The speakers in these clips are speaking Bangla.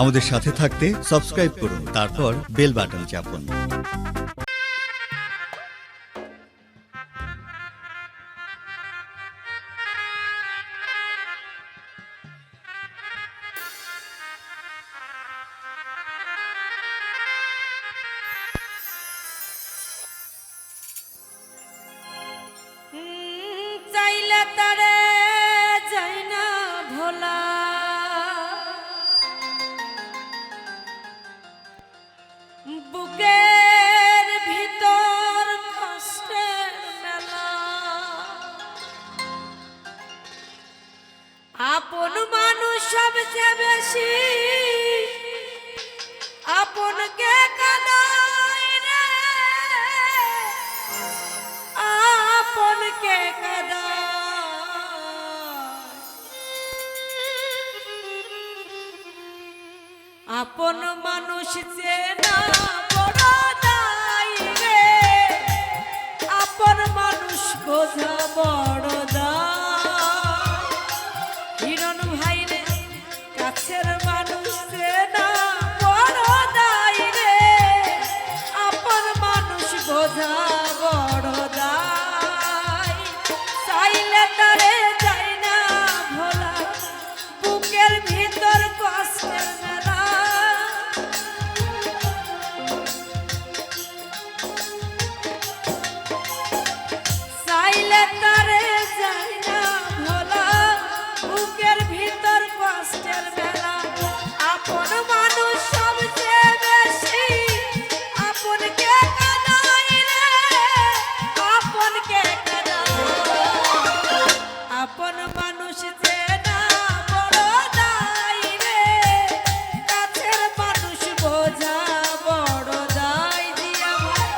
আমাদের সাথে থাকতে সাবস্ক্রাইব করুন, তারপর বেল বাটন চাপুন। চাইলে তারে যাই না ভোলা, বুকের ভিতর কষ্টের মেলা। আপন মানুষ সবচেয়ে বেশি আপনকে কাঁদায় রে, আপনকে কাঁদায়। আপন মানুষ চেনা বড় দায় রে, আপন মানুষ বোঝা বড় দায়। হিরণ ভাই রে, কাছের মানুষ চেনা বড় দায় রে, আপন মানুষ বোঝা বড় দায়। চাইলে তারে যাই না ভোলা, বুকের ভিতর কষ্টের মেলা। চাইলে তারে যাই না ভোলা, বুকের ভিতর কষ্টের মেলা। আপন মানুষ সবচেয়ে বেশি আপনকে কাঁদায় রে, আপনকে কাঁদায়। আপন মানুষ চেনা বড় দায় রে, কাছের মানুষ বোঝা বড় দায়। দিয়া ভাই,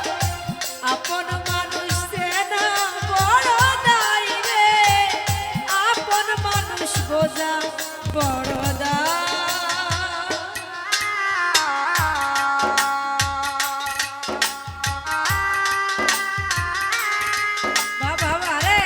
আপন মানুষ চেনা বড় দায় রে, আপন মানুষ বোঝা বড় দায়। বাবা রে,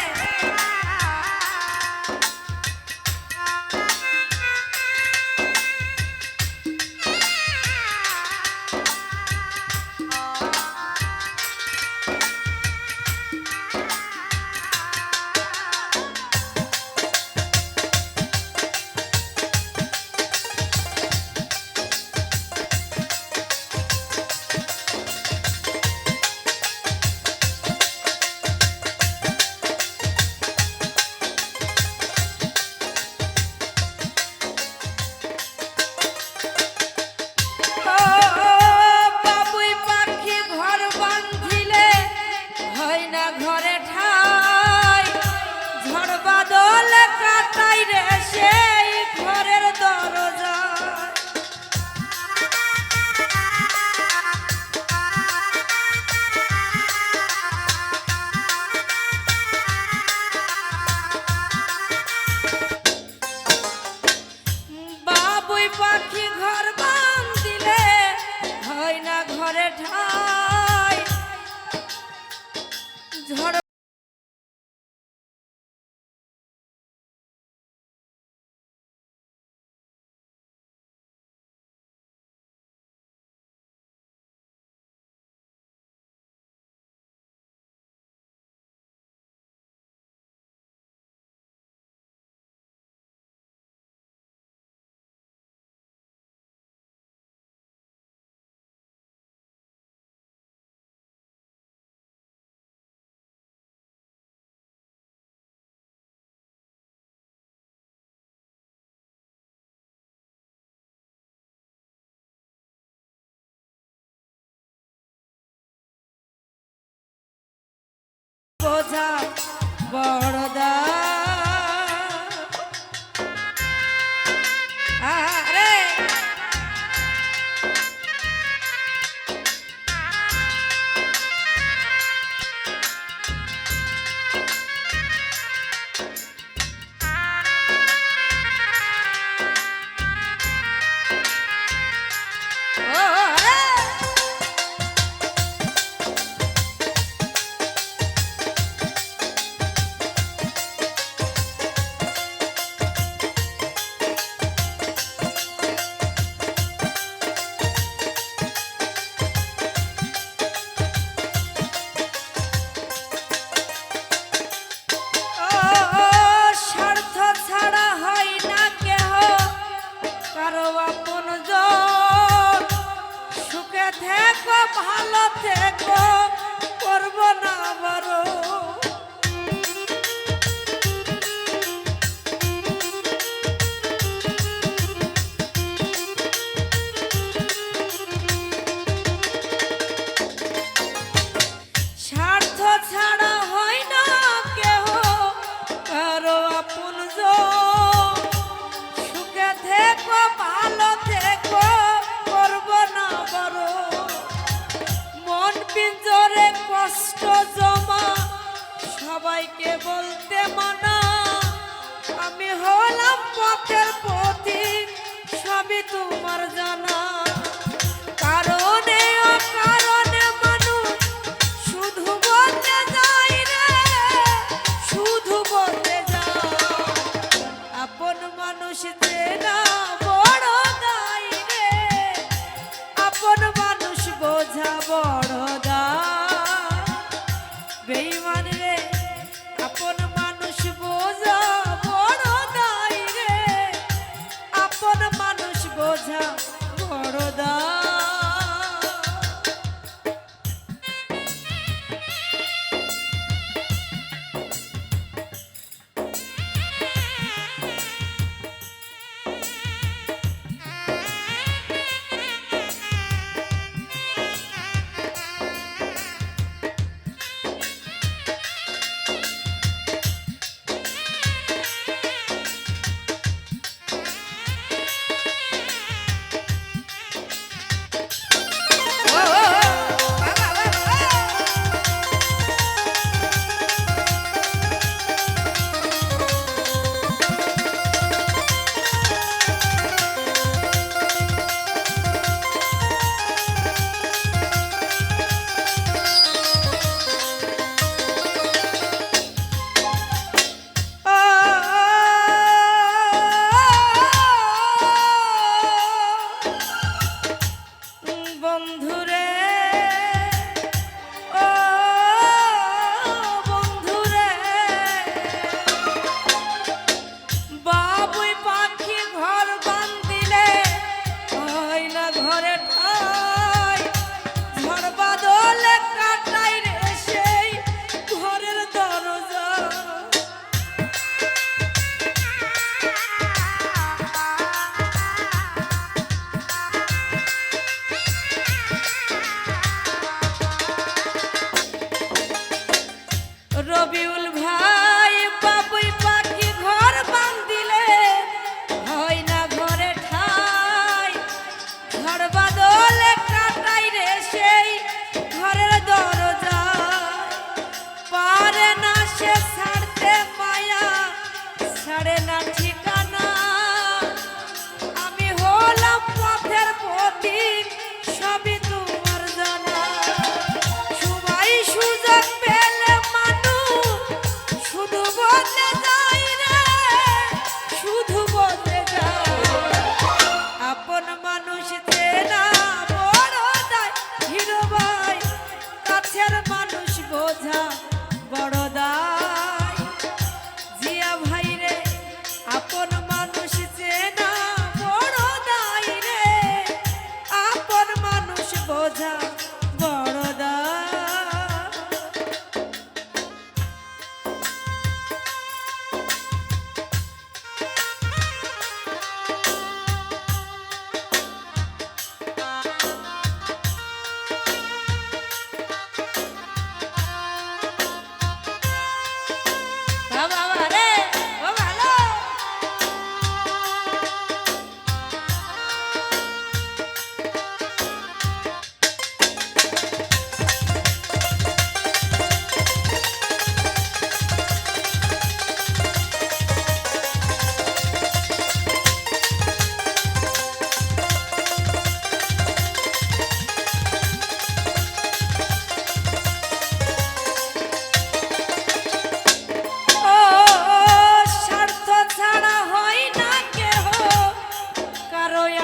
বাবুই পাখি ঘর বাঁধিলে হয় না ঘরে ঠাই, ঝড় বাদল কাটাই রে সেই ঘরের দরজা। বাবুই পাখি ঘর বাঁধিলে হয় না ঘরে ঠাই, ঝড় কারো আপনজন, সুখে থেকো ভালো থেকো, করব না বারো। স্বার্থ ছাড়া হয় না কেহ কারো আপনজন, সুখে থেকো ভালো থেকো, করব না বড়। মন পিঞ্জরে কষ্ট জমা, সবাইকে বলতে মানা, আমি হলাম পথের পথিক, সবই তোমার জানা। কারণে অকারণে মানুষ শুধু বলতে যায় রে, শুধু বলতে যায়। আপন মানুষ চেনা বড় দায় রে, আপন মানুষ বোঝা বড় দায়। বেঈমান রে, আপন মানুষ বোঝা বড় দায় রে, আপন মানুষ বোঝা বড় দায়। বন্ধুরে, ও বন্ধুরে, বাবুই পাখি ঘর বান্ধিলে হয় না ঘরে ঠাই, ঝড় বাদলে কাটাই রে সেই ঘরের দরজা। রবিউল ভাই, বাবুই পাখি ঘর বান্ধিলে হয় না ঘরে ঠাই, ঝড় বাদলে কাটাই রে সেই ঘরের দরজা। পারে না সে ছাড়তে মায়া, ছাড়ে না ঠিকানা, আমি হলাম পথের পথিক, সবই তোমার জানা। সবাই সুযোগ পেলে শুধু বলতে যাই রে, শুধু বলতে যাই। আপন মানুষ চেনা বড় দায়, হিরো ভাই কাছের মানুষ বোঝা বড় দায়। জিয়া ভাই রে, আপন মানুষ চেনা বড় দায় রে, আপন মানুষ বোঝা বড় দায়। বাবা রে, ও ভালো।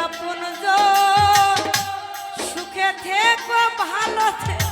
আপনজন, সুখে থেকো ভালো থেকো।